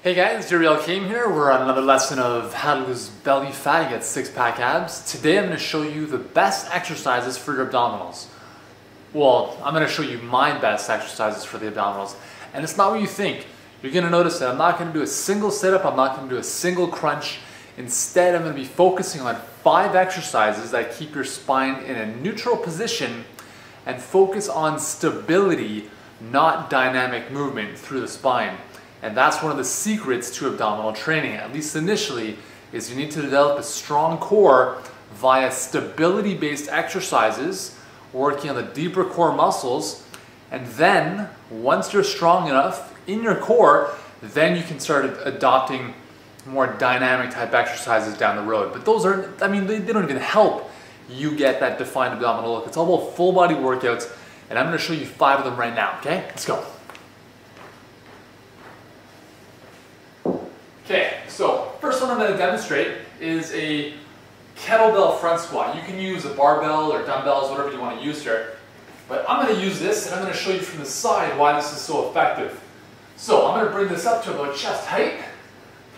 Hey guys, Juriel Kim here. We're on another lesson of how to lose belly fat and get six-pack abs. Today I'm going to show you the best exercises for your abdominals. Well, I'm going to show you my best exercises for the abdominals. And it's not what you think. You're going to notice that I'm not going to do a single sit-up, I'm not going to do a single crunch. Instead, I'm going to be focusing on 5 exercises that keep your spine in a neutral position and focus on stability, not dynamic movement through the spine. And that's one of the secrets to abdominal training, at least initially, is you need to develop a strong core via stability-based exercises, working on the deeper core muscles, and then, once you're strong enough in your core, then you can start adopting more dynamic type exercises down the road. But those are, they don't even help you get that defined abdominal look. It's all about full body workouts, and I'm gonna show you 5 of them right now, okay? Let's go. Okay, so first one I'm going to demonstrate is a kettlebell front squat. You can use a barbell or dumbbells, whatever you want to use here. But I'm going to use this and I'm going to show you from the side why this is so effective. So I'm going to bring this up to about chest height,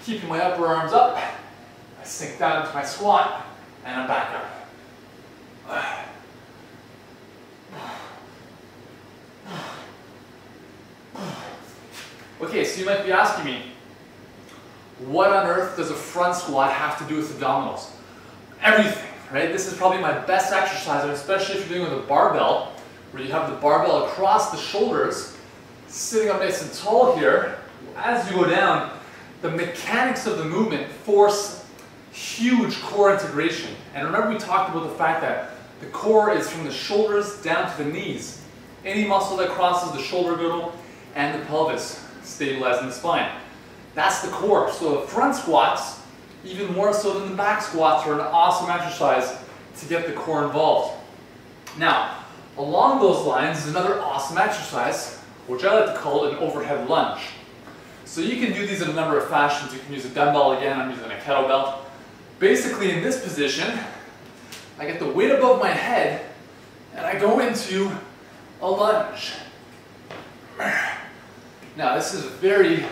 keeping my upper arms up. I sink down into my squat and I'm back up. Okay, so you might be asking me, what on earth does a front squat have to do with abdominals? Everything, right? This is probably my best exercise, and especially if you're doing it with a barbell, where you have the barbell across the shoulders, sitting up nice and tall here. As you go down, the mechanics of the movement force huge core integration. And remember we talked about the fact that the core is from the shoulders down to the knees. Any muscle that crosses the shoulder girdle and the pelvis, stabilizing the spine. That's the core. So the front squats, even more so than the back squats, are an awesome exercise to get the core involved. Now, along those lines is another awesome exercise, which I like to call an overhead lunge. So you can do these in a number of fashions. You can use a dumbbell again, I'm using a kettlebell. Basically in this position, I get the weight above my head and I go into a lunge. Now this is very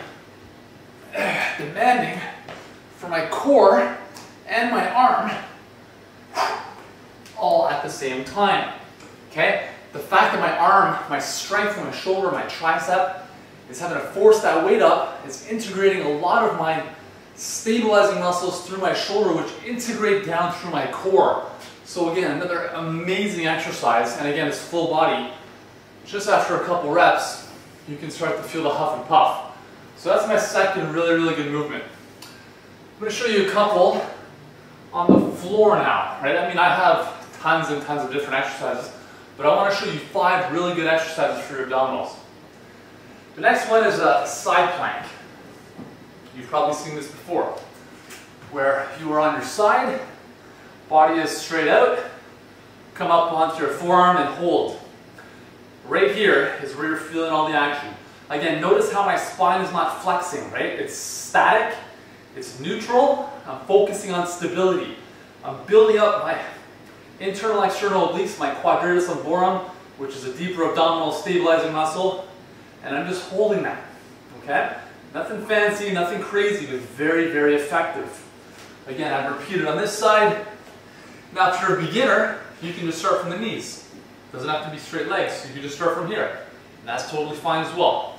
demanding for my core and my arm all at the same time. Okay? The fact that my arm, my strength in my shoulder, my tricep is having to force that weight up, is integrating a lot of my stabilizing muscles through my shoulder, which integrate down through my core. So again, another amazing exercise, and again, it's full body. Just after a couple reps, you can start to feel the huff and puff. So that's my second really good movement. I'm going to show you a couple on the floor now, right? I have tons and tons of different exercises, but I want to show you 5 really good exercises for your abdominals. The next one is a side plank. You've probably seen this before, where you are on your side, body is straight out, come up onto your forearm and hold. Right here is where you're feeling all the action. Again, notice how my spine is not flexing, right? It's static, it's neutral, I'm focusing on stability. I'm building up my internal external obliques, my quadratus lumborum, which is a deeper abdominal stabilizing muscle, and I'm just holding that, okay? Nothing fancy, nothing crazy, but very effective. Again, I've repeated on this side. Now, if you're a beginner, you can just start from the knees. Doesn't have to be straight legs, you can just start from here. And that's totally fine as well.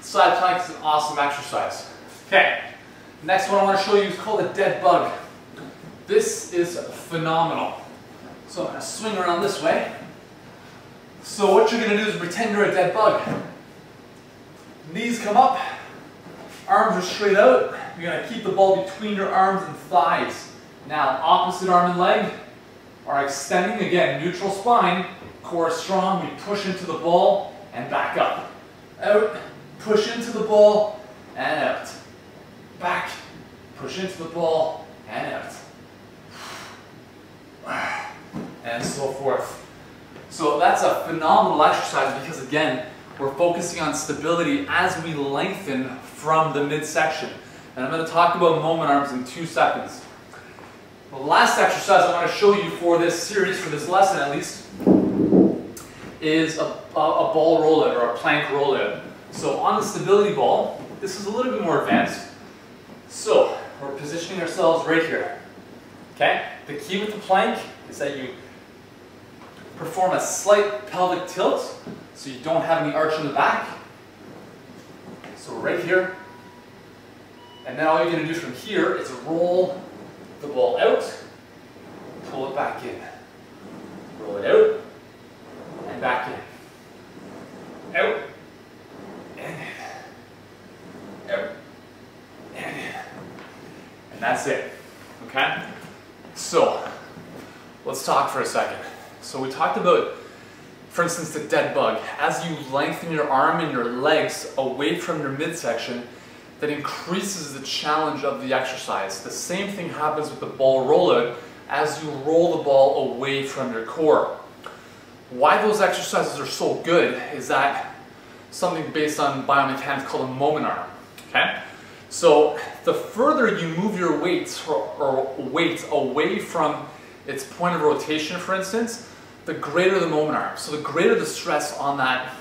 Side plank is an awesome exercise. Okay, next one I want to show you is called a dead bug. This is phenomenal. So I'm going to swing around this way. So what you're going to do is pretend you're a dead bug. Knees come up, arms are straight out. You're going to keep the ball between your arms and thighs. Now, opposite arm and leg are extending. Again, neutral spine, core strong. We push into the ball and back up. Out, push into the ball and out. Back, push into the ball and out. And so forth. So that's a phenomenal exercise because again, we're focusing on stability as we lengthen from the midsection. And I'm going to talk about moment arms in 2 seconds. The last exercise I want to show you for this series, for this lesson at least, is a ball rollout or a plank rollout. So on the stability ball, this is a little bit more advanced. So we're positioning ourselves right here. Okay? The key with the plank is that you perform a slight pelvic tilt so you don't have any arch in the back. So we're right here. And then all you're going to do from here is roll the ball out, pull it back in. Roll it out, and back in. Out, and in. Out, and in. And that's it. Okay? So, let's talk for a second. So we talked about, for instance, the dead bug. As you lengthen your arm and your legs away from your midsection, that increases the challenge of the exercise. The same thing happens with the ball rollout as you roll the ball away from your core. Why those exercises are so good is that something based on biomechanics called a moment arm. Okay? So the further you move your weights or weight away from its point of rotation, for instance, the greater the moment arm. So the greater the stress on that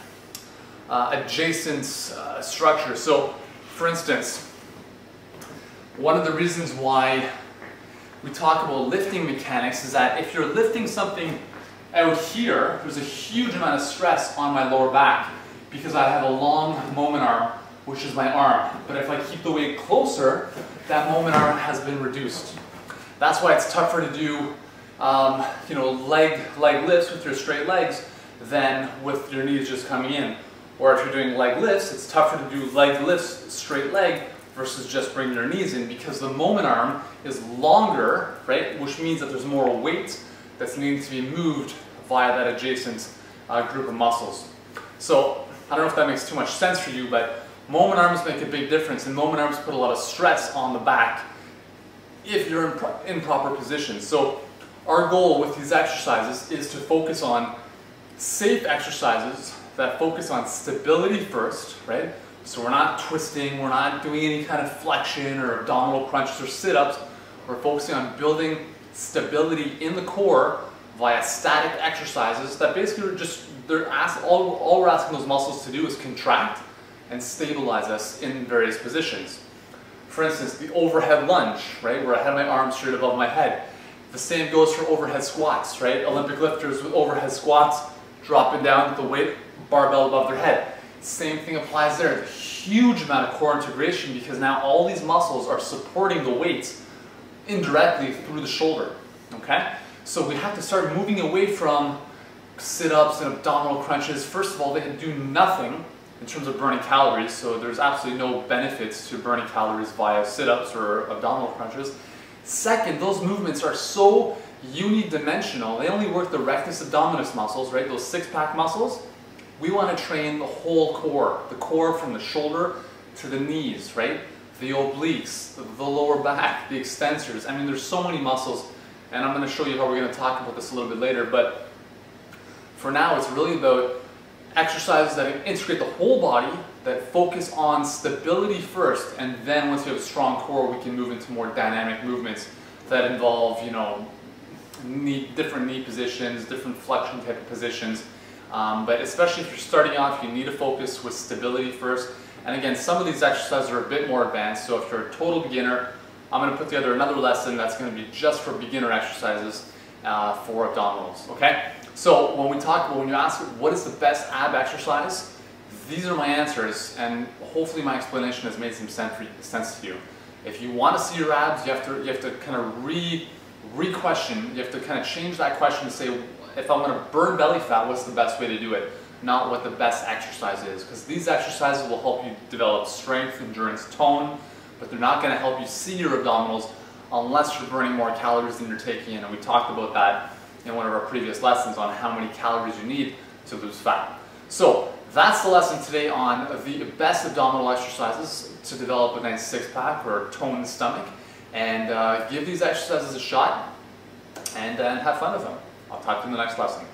adjacent structure. So for instance, one of the reasons why we talk about lifting mechanics is that if you're lifting something out here, there's a huge amount of stress on my lower back because I have a long moment arm, which is my arm. But if I keep the weight closer, that moment arm has been reduced. That's why it's tougher to do leg lifts with your straight legs than with your knees just coming in. Or if you're doing leg lifts, it's tougher to do leg lifts straight leg versus just bringing your knees in because the moment arm is longer, right? Which means that there's more weight that's needing to be moved via that adjacent group of muscles. So I don't know if that makes too much sense for you, but moment arms make a big difference, and moment arms put a lot of stress on the back if you're in proper position. So our goal with these exercises is to focus on safe exercises that focus on stability first, right? So we're not twisting, we're not doing any kind of flexion or abdominal crunches or sit-ups. We're focusing on building stability in the core via static exercises that basically are just, all we're asking those muscles to do is contract and stabilize us in various positions. For instance, the overhead lunge, right? Where I have my arms straight above my head. The same goes for overhead squats, right? Olympic lifters with overhead squats, dropping down with the weight barbell above their head. Same thing applies there. There's a huge amount of core integration because now all these muscles are supporting the weights indirectly through the shoulder, okay? So we have to start moving away from sit-ups and abdominal crunches. First of all, they do nothing in terms of burning calories, so there's absolutely no benefits to burning calories via sit-ups or abdominal crunches. Second, those movements are so unidimensional. They only work the rectus abdominis muscles, right? Those six-pack muscles. We want to train the whole core, the core from the shoulder to the knees, right? The obliques, the lower back, the extensors. I mean, there's so many muscles, and I'm going to show you how we're going to talk about this a little bit later, but for now, it's really about exercises that integrate the whole body, that focus on stability first, and then once we have a strong core, we can move into more dynamic movements that involve, different knee positions, different flexion type of positions. But especially if you're starting off, you need to focus with stability first. And again, some of these exercises are a bit more advanced, so if you're a total beginner, I'm going to put together another lesson that's going to be just for beginner exercises for abdominals, okay? So when you ask what is the best ab exercise, these are my answers, and hopefully my explanation has made some sense to you. If you want to see your abs, you have to kind of re-question, you have to kind of change that question to say, if I'm going to burn belly fat, what's the best way to do it? Not what the best exercise is, because these exercises will help you develop strength, endurance, tone, but they're not going to help you see your abdominals unless you're burning more calories than you're taking in, and we talked about that in one of our previous lessons on how many calories you need to lose fat. So that's the lesson today on the best abdominal exercises to develop a nice six-pack or toned stomach, and give these exercises a shot and have fun with them. I'll talk to you in the next lesson.